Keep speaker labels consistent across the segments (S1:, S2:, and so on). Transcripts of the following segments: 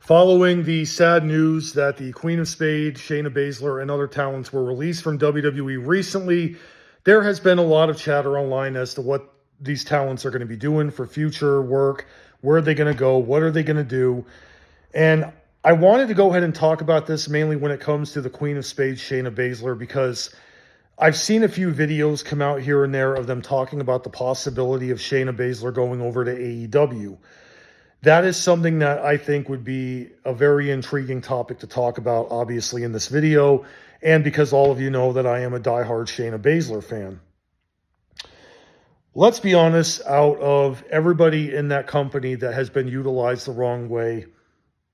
S1: Following the sad news that the Queen of Spades, Shayna Baszler, and other talents were released from WWE recently, there has been a lot of chatter online as to what these talents are going to be doing for future work. Where are they going to go? What are they going to do? And I wanted to go ahead and talk about this mainly when it comes to the Queen of Spades, Shayna Baszler, because I've seen a few videos come out here and there of them talking about the possibility of Shayna Baszler going over to AEW. That is something that I think would be a very intriguing topic to talk about, obviously, in this video, and because all of you know that I am a diehard Shayna Baszler fan. Let's be honest, out of everybody in that company that has been utilized the wrong way,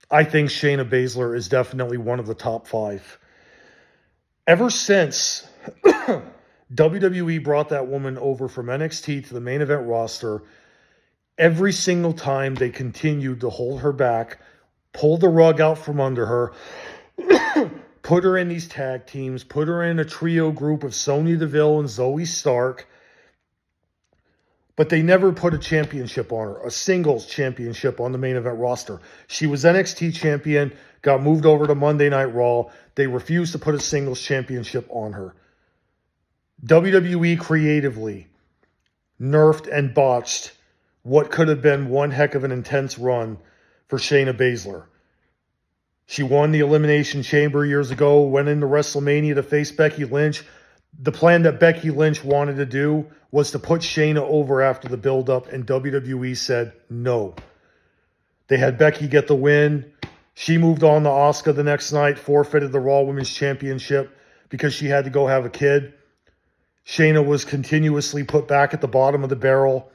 S1: I think Shayna Baszler is definitely one of the top 5. Ever since WWE brought that woman over from NXT to the main event roster, every single time they continued to hold her back, pull the rug out from under her, put her in these tag teams, put her in a trio group of Sonya Deville and Zoe Stark, but they never put a championship on her, a singles championship on the main event roster. She was NXT champion, got moved over to Monday Night Raw. They refused to put a singles championship on her. WWE creatively nerfed and botched what could have been one heck of an intense run for Shayna Baszler. She won the Elimination Chamber years ago, went into WrestleMania to face Becky Lynch. The plan that Becky Lynch wanted to do was to put Shayna over after the build-up, and WWE said no. They had Becky get the win. She moved on to Asuka the next night, forfeited the Raw Women's Championship because she had to go have a kid. Shayna was continuously put back at the bottom of the barrel,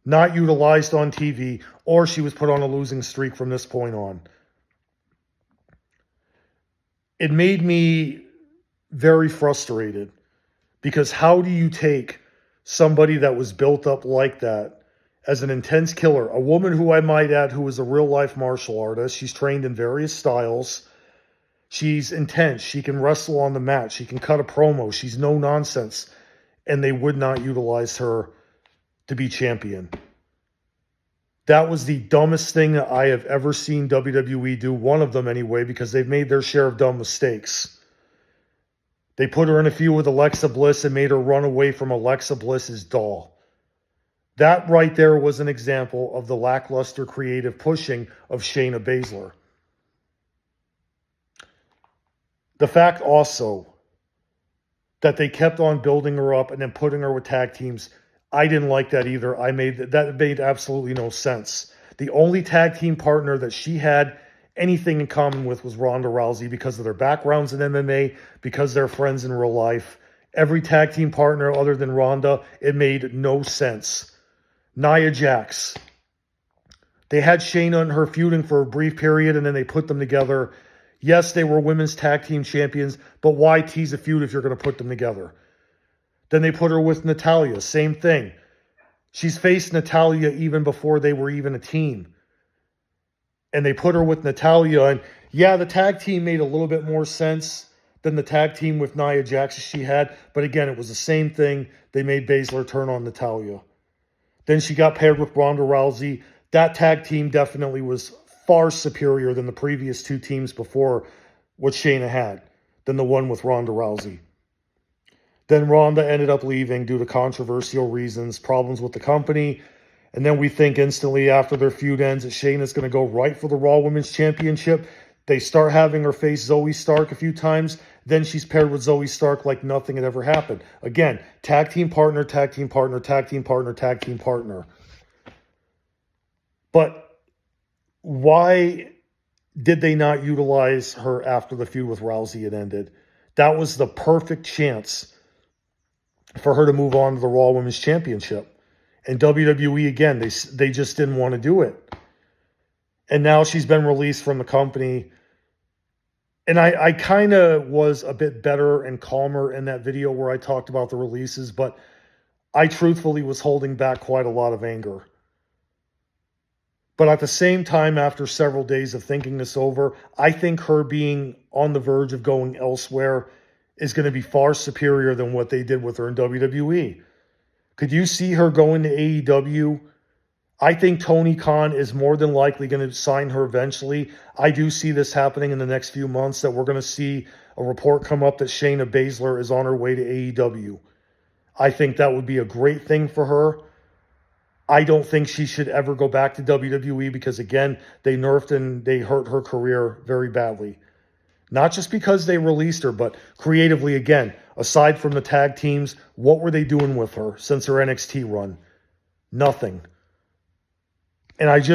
S1: not utilized on TV, or she was put on a losing streak from this point on. It made me very frustrated because how do you take somebody that was built up like that as an intense killer, a woman who I might add who is a real-life martial artist. She's trained in various styles. She's intense. She can wrestle on the mat. She can cut a promo. She's no nonsense. And they would not utilize her to be champion. That was the dumbest thing that I have ever seen WWE do, one of them anyway, because they've made their share of dumb mistakes. They put her in a feud with Alexa Bliss and made her run away from Alexa Bliss's doll. That right there was an example of the lackluster creative pushing of Shayna Baszler. The fact also that they kept on building her up and then putting her with tag teams, I didn't like that either. That made absolutely no sense. The only tag team partner that she had anything in common with was Ronda Rousey because of their backgrounds in MMA, because they're friends in real life. Every tag team partner other than Ronda, it made no sense. Nia Jax. They had Shayna and her feuding for a brief period and then they put them together. Yes, they were women's tag team champions, but why tease a feud if you're going to put them together? Then they put her with Natalya. Same thing. She's faced Natalya even before they were even a team. And they put her with Natalya. And yeah, the tag team made a little bit more sense than the tag team with Nia Jax she had. But again, it was the same thing. They made Baszler turn on Natalya. Then she got paired with Ronda Rousey. That tag team definitely was far superior than the previous 2 teams before what Shayna had, than the one with Ronda Rousey. Then Ronda ended up leaving due to controversial reasons, problems with the company. And then we think instantly after their feud ends that Shayna's going to go right for the Raw Women's Championship. They start having her face Zoe Stark a few times. Then she's paired with Zoe Stark like nothing had ever happened. Again, tag team partner, tag team partner, tag team partner, tag team partner. But why did they not utilize her after the feud with Rousey had ended? That was the perfect chance for her to move on to the Raw Women's Championship. And WWE, again, they just didn't want to do it. And now she's been released from the company. And I kind of was a bit better and calmer in that video where I talked about the releases, but I truthfully was holding back quite a lot of anger. But at the same time, after several days of thinking this over, I think her being on the verge of going elsewhere is going to be far superior than what they did with her in WWE. Could you see her going to AEW? I think Tony Khan is more than likely going to sign her eventually. I do see this happening in the next few months, that we're going to see a report come up that Shayna Baszler is on her way to AEW. I think that would be a great thing for her. I don't think she should ever go back to WWE because, again, they nerfed and they hurt her career very badly. Not just because they released her, but creatively, again, aside from the tag teams, what were they doing with her since her NXT run? Nothing. And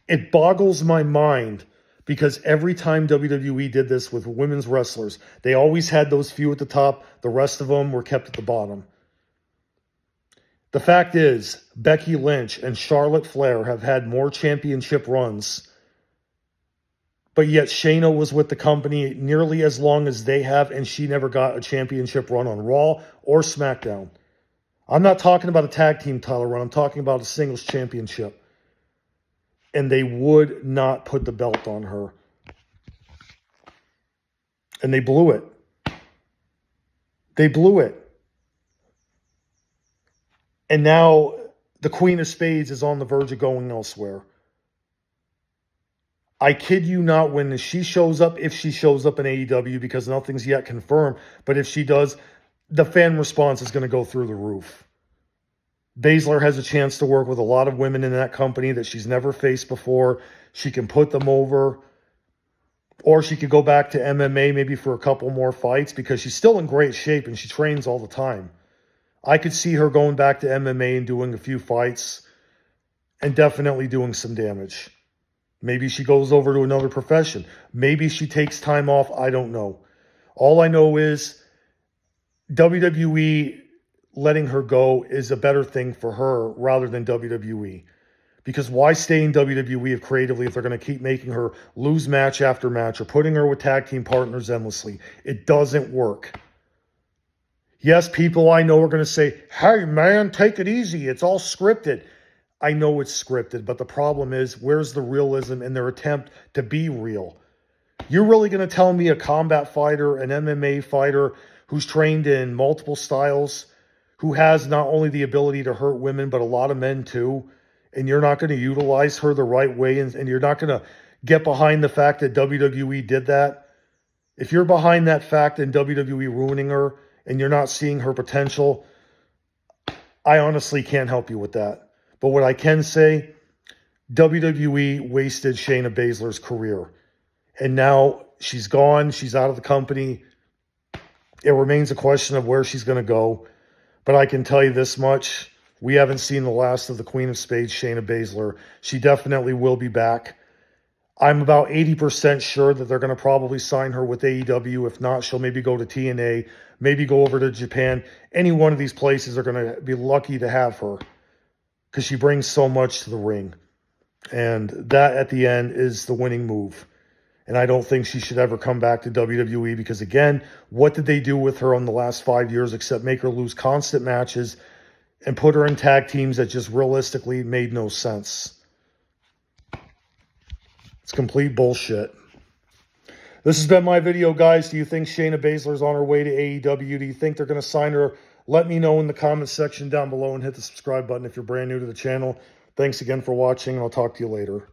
S1: it boggles my mind because every time WWE did this with women's wrestlers, they always had those few at the top. The rest of them were kept at the bottom. The fact is, Becky Lynch and Charlotte Flair have had more championship runs, but yet Shayna was with the company nearly as long as they have, and she never got a championship run on Raw or SmackDown. I'm not talking about a tag team title run. I'm talking about a singles championship. And they would not put the belt on her. And they blew it. They blew it. And now the Queen of Spades is on the verge of going elsewhere. I kid you not, when she shows up, if she shows up in AEW, because nothing's yet confirmed, but if she does, the fan response is going to go through the roof. Baszler has a chance to work with a lot of women in that company that she's never faced before. She can put them over. Or she could go back to MMA maybe for a couple more fights because she's still in great shape and she trains all the time. I could see her going back to MMA and doing a few fights and definitely doing some damage. Maybe she goes over to another profession. Maybe she takes time off. I don't know. All I know is WWE letting her go is a better thing for her rather than WWE. Because why stay in WWE if creatively if they're going to keep making her lose match after match or putting her with tag team partners endlessly? It doesn't work. Yes, people I know are going to say, hey man, take it easy. It's all scripted. I know it's scripted, but the problem is, where's the realism in their attempt to be real? You're really going to tell me a combat fighter, an MMA fighter who's trained in multiple styles, who has not only the ability to hurt women, but a lot of men too, and you're not going to utilize her the right way, and you're not going to get behind the fact that WWE did that? If you're behind that fact and WWE ruining her, and you're not seeing her potential, I honestly can't help you with that. But what I can say, WWE wasted Shayna Baszler's career. And now she's gone. She's out of the company. It remains a question of where she's going to go. But I can tell you this much. We haven't seen the last of the Queen of Spades, Shayna Baszler. She definitely will be back. I'm about 80% sure that they're going to probably sign her with AEW. If not, she'll maybe go to TNA, maybe go over to Japan. Any one of these places are going to be lucky to have her because she brings so much to the ring. And that, at the end, is the winning move. And I don't think she should ever come back to WWE because, again, what did they do with her in the last 5 years except make her lose constant matches and put her in tag teams that just realistically made no sense? It's complete bullshit. This has been my video, guys. Do you think Shayna Baszler's on her way to AEW? Do you think they're going to sign her? Let me know in the comments section down below and hit the subscribe button if you're brand new to the channel. Thanks again for watching, and I'll talk to you later.